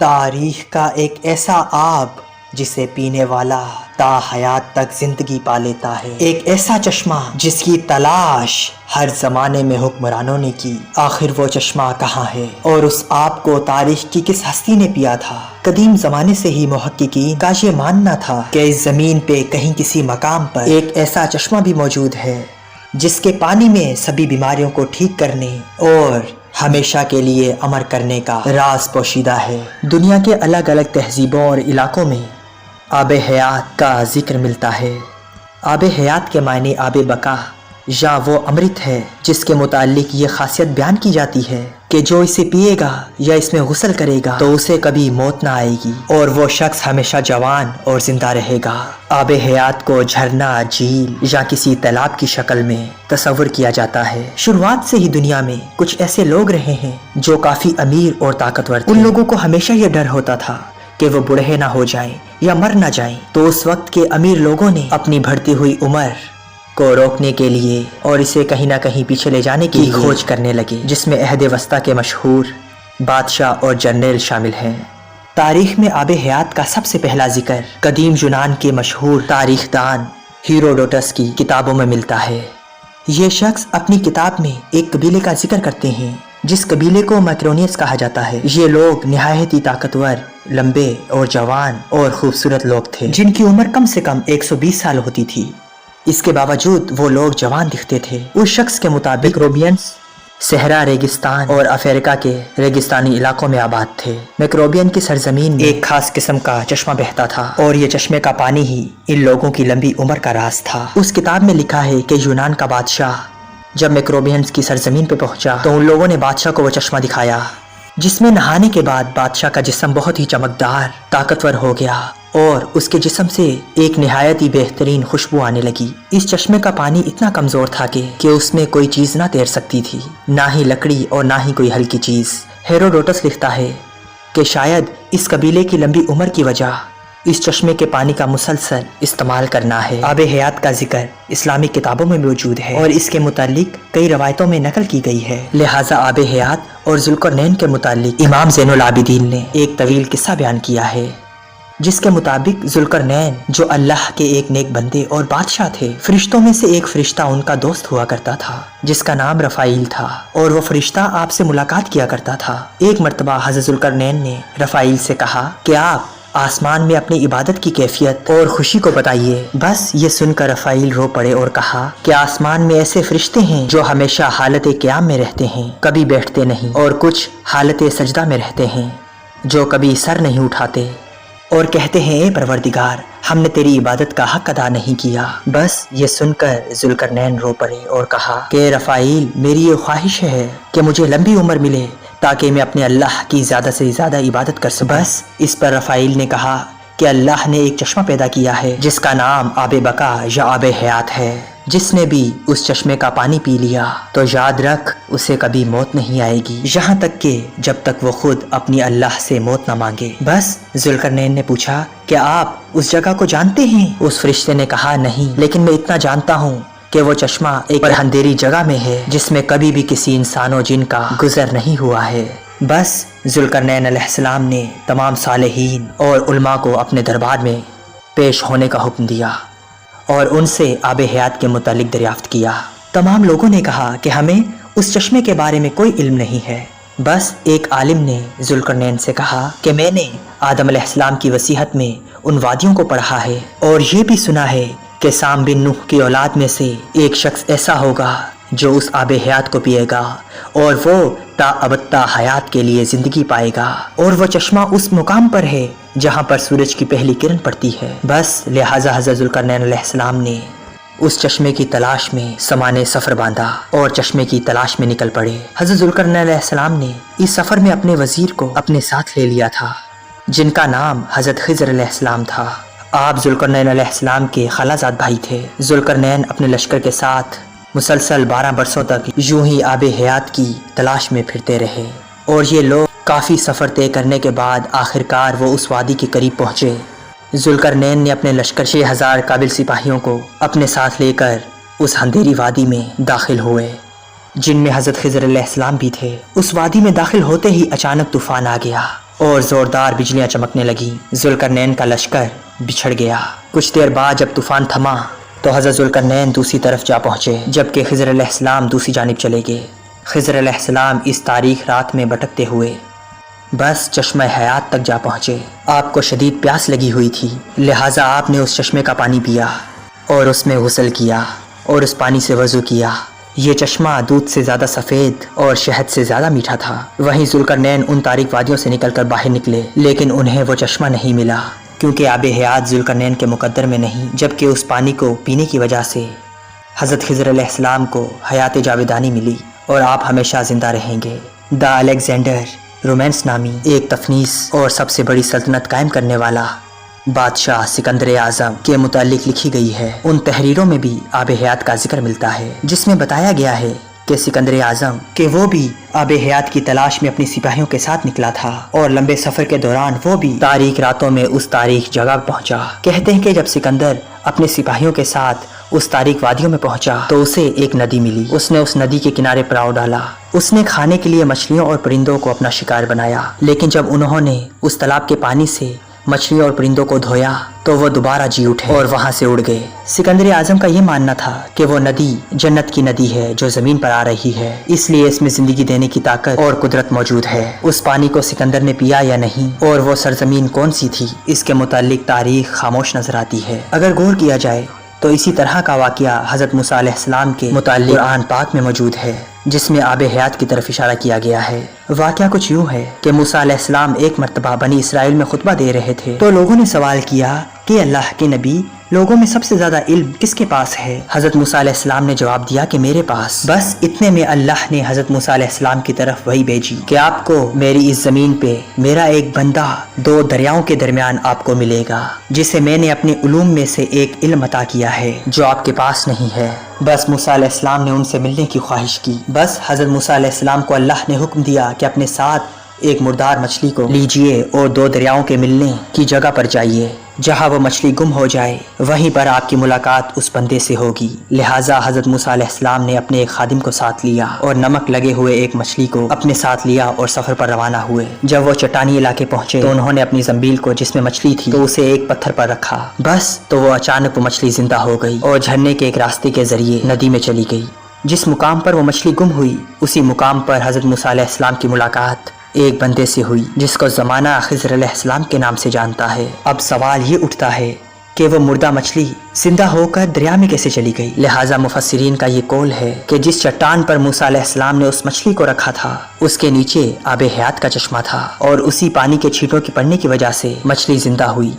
تاریخ کا ایک ایسا آب جسے پینے والا تا حیات تک زندگی پا لیتا ہے، ایک ایسا چشمہ جس کی تلاش ہر زمانے میں حکمرانوں نے کی، آخر وہ چشمہ کہاں ہے اور اس آب کو تاریخ کی کس ہستی نے پیا تھا؟ قدیم زمانے سے ہی محققین کا یہ ماننا تھا کہ اس زمین پہ کہیں کسی مقام پر ایک ایسا چشمہ بھی موجود ہے جس کے پانی میں سبھی بیماریوں کو ٹھیک کرنے اور ہمیشہ کے لیے امر کرنے کا راز پوشیدہ ہے۔ دنیا کے الگ الگ تہذیبوں اور علاقوں میں آب حیات کا ذکر ملتا ہے۔ آب حیات کے معنی آب بقا یا وہ امرت ہے جس کے متعلق یہ خاصیت بیان کی جاتی ہے کہ جو اسے پیے گا یا اس میں غسل کرے گا تو اسے کبھی موت نہ آئے گی اور وہ شخص ہمیشہ جوان اور زندہ رہے گا۔ آب حیات کو جھرنا، جھیل یا کسی تالاب کی شکل میں تصور کیا جاتا ہے۔ شروعات سے ہی دنیا میں کچھ ایسے لوگ رہے ہیں جو کافی امیر اور طاقتور تھے۔ ان لوگوں کو ہمیشہ یہ ڈر ہوتا تھا کہ وہ بوڑھے نہ ہو جائیں یا مر نہ جائیں، تو اس وقت کے امیر لوگوں نے اپنی بڑھتی ہوئی عمر کو روکنے کے لیے اور اسے کہیں نہ کہیں پیچھے لے جانے کی کھوج کرنے لگے، جس میں عہد وسطیٰ کے مشہور بادشاہ اور جنرل شامل ہیں۔ تاریخ میں آب حیات کا سب سے پہلا ذکر قدیم یونان کے مشہور تاریخ دان ہیروڈوٹس کی کتابوں میں ملتا ہے۔ یہ شخص اپنی کتاب میں ایک قبیلے کا ذکر کرتے ہیں جس قبیلے کو میکرونیس کہا جاتا ہے۔ یہ لوگ نہایت ہی طاقتور، لمبے اور جوان اور خوبصورت لوگ تھے جن کی عمر کم سے کم 120 سال ہوتی تھی۔ اس کے باوجود وہ لوگ جوان دکھتے تھے۔ اس شخص کے مطابق میکروبینز صحرا، ریگستان اور افریقہ کے ریگستانی علاقوں میں آباد تھے۔ میکروبین کی سرزمین میں ایک خاص قسم کا چشمہ بہتا تھا اور یہ چشمے کا پانی ہی ان لوگوں کی لمبی عمر کا راز تھا۔ اس کتاب میں لکھا ہے کہ یونان کا بادشاہ جب میکروبینز کی سرزمین پہ پہنچا تو ان لوگوں نے بادشاہ کو وہ چشمہ دکھایا جس میں نہانے کے بعد بادشاہ کا جسم بہت ہی چمکدار، طاقتور ہو گیا اور اس کے جسم سے ایک نہایت ہی بہترین خوشبو آنے لگی۔ اس چشمے کا پانی اتنا کمزور تھا کہ اس میں کوئی چیز نہ تیر سکتی تھی، نہ ہی لکڑی اور نہ ہی کوئی ہلکی چیز۔ ہیروڈوٹس لکھتا ہے کہ شاید اس قبیلے کی لمبی عمر کی وجہ اس چشمے کے پانی کا مسلسل استعمال کرنا ہے۔ آب حیات کا ذکر اسلامی کتابوں میں موجود ہے اور اس کے متعلق کئی روایتوں میں نقل کی گئی ہے، لہٰذا آب حیات اور ذوالقرنین کے متعلق امام زین العابدین نے ایک طویل قصہ بیان کیا ہے جس کے مطابق ذوالقرنین جو اللہ کے ایک نیک بندے اور بادشاہ تھے، فرشتوں میں سے ایک فرشتہ ان کا دوست ہوا کرتا تھا جس کا نام رفائیل تھا اور وہ فرشتہ آپ سے ملاقات کیا کرتا تھا۔ ایک مرتبہ حضرت ذوالقرنین نے رفائیل سے کہا کہ آپ آسمان میں اپنی عبادت کی کیفیت اور خوشی کو بتائیے۔ بس یہ سن کر رفائیل رو پڑے اور کہا کہ آسمان میں ایسے فرشتے ہیں جو ہمیشہ حالت قیام میں رہتے ہیں، کبھی بیٹھتے نہیں، اور کچھ حالت سجدہ میں رہتے ہیں جو کبھی سر نہیں اٹھاتے اور کہتے ہیں اے پروردگار، ہم نے تیری عبادت کا حق ادا نہیں کیا۔ بس یہ سن کر ذوالقرنین رو پڑے اور کہا کہ رفائیل، میری یہ خواہش ہے کہ مجھے لمبی عمر ملے تاکہ میں اپنے اللہ کی زیادہ سے زیادہ عبادت کر سکوں۔ بس اس پر رفائیل نے کہا کہ اللہ نے ایک چشمہ پیدا کیا ہے جس کا نام آب بقا یا آب حیات ہے، جس نے بھی اس چشمے کا پانی پی لیا تو یاد رکھ اسے کبھی موت نہیں آئے گی، یہاں تک کہ جب تک وہ خود اپنی اللہ سے موت نہ مانگے۔ بس ذوالقرنین نے پوچھا کہ آپ اس جگہ کو جانتے ہیں؟ اس فرشتے نے کہا نہیں، لیکن میں اتنا جانتا ہوں کہ وہ چشمہ ایک اندھیری جگہ میں ہے جس میں کبھی بھی کسی انسان و جن کا گزر نہیں ہوا ہے۔ بس ذوالقرنین علیہ السلام نے تمام صالحین اور علماء کو اپنے دربار میں پیش ہونے کا حکم دیا اور ان سے آب حیات کے متعلق دریافت کیا۔ تمام لوگوں نے کہا کہ ہمیں اس چشمے کے بارے میں کوئی علم نہیں ہے۔ بس ایک عالم نے ذوالقرنین سے کہا کہ میں نے آدم علیہ السلام کی وصیحت میں ان وادیوں کو پڑھا ہے اور یہ بھی سنا ہے کہ سام بن نوح کی اولاد میں سے ایک شخص ایسا ہوگا جو اس آب حیات کو پیے گا اور وہ تا ابد حیات کے لیے زندگی پائے گا، اور وہ چشمہ اس مقام پر ہے جہاں پر سورج کی پہلی کرن پڑتی ہے۔ بس لہٰذا حضرت ذوالقرنین علیہ السلام نے اس چشمے کی تلاش میں سامان سفر باندھا اور چشمے کی تلاش میں نکل پڑے۔ حضرت ذوالقرنین علیہ السلام نے اس سفر میں اپنے وزیر کو اپنے ساتھ لے لیا تھا جن کا نام حضرت خضر علیہ السلام تھا۔ آپ ذوالقرنین علیہ السلام کے خالازاد بھائی تھے۔ ذوالقرنین اپنے لشکر کے ساتھ مسلسل 12 برسوں تک یوں ہی آب حیات کی تلاش میں پھرتے رہے اور یہ لوگ کافی سفر طے کرنے کے بعد آخرکار وہ اس وادی کے قریب پہنچے۔ ذوالقرنین نے اپنے لشکر 6000 قابل سپاہیوں کو اپنے ساتھ لے کر اس اندھیری وادی میں داخل ہوئے جن میں حضرت خضر علیہ السلام بھی تھے۔ اس وادی میں داخل ہوتے ہی اچانک طوفان آ گیا اور زوردار بجلیاں چمکنے لگیں۔ ذوالقرنین کا لشکر بچھڑ گیا۔ کچھ دیر بعد جب طوفان تھما تو حضرت ذوالقرنین دوسری طرف جا پہنچے، جبکہ خضر علیہ السلام دوسری جانب چلے گئے۔ خضر علیہ السلام اس تاریک رات میں بھٹکتے ہوئے بس چشمہ حیات تک جا پہنچے۔ آپ کو شدید پیاس لگی ہوئی تھی، لہٰذا آپ نے اس چشمے کا پانی پیا اور اس میں غسل کیا اور اس پانی سے وضو کیا۔ یہ چشمہ دودھ سے زیادہ سفید اور شہد سے زیادہ میٹھا تھا۔ وہیں ذوالقرنین ان تاریک وادیوں سے نکل کر باہر نکلے، لیکن انہیں وہ چشمہ نہیں ملا، کیونکہ آب حیات ذوالقرنین کے مقدر میں نہیں، جبکہ اس پانی کو پینے کی وجہ سے حضرت خضر علیہ السلام کو حیات جاویدانی ملی اور آپ ہمیشہ زندہ رہیں گے۔ دا الیگزینڈر رومینس نامی ایک تفنیس اور سب سے بڑی سلطنت قائم کرنے والا بادشاہ سکندر اعظم کے متعلق لکھی گئی ہے۔ ان تحریروں میں بھی آب حیات کا ذکر ملتا ہے، جس میں بتایا گیا ہے کہ سکندر اعظم کہ وہ بھی آب حیات کی تلاش میں اپنی سپاہیوں کے ساتھ نکلا تھا اور لمبے سفر کے دوران وہ بھی تاریک راتوں میں اس تاریک جگہ پہنچا۔ کہتے ہیں کہ جب سکندر اپنے سپاہیوں کے ساتھ اس تاریک وادیوں میں پہنچا تو اسے ایک ندی ملی۔ اس نے اس ندی کے کنارے پڑاؤ ڈالا۔ اس نے کھانے کے لیے مچھلیوں اور پرندوں کو اپنا شکار بنایا، لیکن جب انہوں نے اس تالاب کے پانی سے مچھلیوں اور پرندوں کو دھویا تو وہ دوبارہ جی اٹھے اور وہاں سے اڑ گئے۔ سکندر اعظم کا یہ ماننا تھا کہ وہ ندی جنت کی ندی ہے جو زمین پر آ رہی ہے، اس لیے اس میں زندگی دینے کی طاقت اور قدرت موجود ہے۔ اس پانی کو سکندر نے پیا یا نہیں اور وہ سرزمین کون سی تھی، اس کے متعلق تاریخ خاموش نظر آتی ہے۔ اگر غور کیا جائے تو اسی طرح کا واقعہ حضرت موسیٰ علیہ السلام کے متعلق قرآن پاک میں موجود ہے، جس میں آب حیات کی طرف اشارہ کیا گیا ہے۔ واقعہ کچھ یوں ہے کہ موسیٰ علیہ السلام ایک مرتبہ بنی اسرائیل میں خطبہ دے رہے تھے تو لوگوں نے سوال کیا کہ اللہ کے نبی، لوگوں میں سب سے زیادہ علم کس کے پاس ہے؟ حضرت موسیٰ علیہ السلام نے جواب دیا کہ میرے پاس۔ بس اتنے میں اللہ نے حضرت موسیٰ علیہ السلام کی طرف وحی بھیجی کہ آپ کو میری اس زمین پہ میرا ایک بندہ دو دریاؤں کے درمیان آپ کو ملے گا، جسے میں نے اپنے علوم میں سے ایک علم عطا کیا ہے جو آپ کے پاس نہیں ہے۔ بس موسیٰ علیہ السلام نے ان سے ملنے کی خواہش کی۔ بس حضرت موسیٰ علیہ السلام کو اللہ نے حکم دیا کہ اپنے ساتھ ایک مردار مچھلی کو لیجئے اور دو دریاؤں کے ملنے کی جگہ پر جائیے، جہاں وہ مچھلی گم ہو جائے وہیں پر آپ کی ملاقات اس بندے سے ہوگی۔ لہٰذا حضرت موسیٰ علیہ السلام نے اپنے ایک خادم کو ساتھ لیا اور نمک لگے ہوئے ایک مچھلی کو اپنے ساتھ لیا اور سفر پر روانہ ہوئے۔ جب وہ چٹانی علاقے پہنچے تو انہوں نے اپنی زنبیل کو جس میں مچھلی تھی تو اسے ایک پتھر پر رکھا، بس تو وہ اچانک وہ مچھلی زندہ ہو گئی اور جھرنے کے ایک راستے کے ذریعے ندی میں چلی گئی۔ جس مقام پر وہ مچھلی گم ہوئی اسی مقام پر حضرت موسیٰ علیہ السلام کی ملاقات ایک بندے سے ہوئی جس کو زمانہ خضر علیہ السلام کے نام سے جانتا ہے۔ اب سوال یہ اٹھتا ہے کہ وہ مردہ مچھلی زندہ ہو کر دریا میں کیسے چلی گئی؟ لہٰذا مفسرین کا یہ قول ہے کہ جس چٹان پر موسیٰ علیہ السلام نے اس مچھلی کو رکھا تھا اس کے نیچے آب حیات کا چشمہ تھا اور اسی پانی کے چھینٹوں کے پڑنے کی وجہ سے مچھلی زندہ ہوئی۔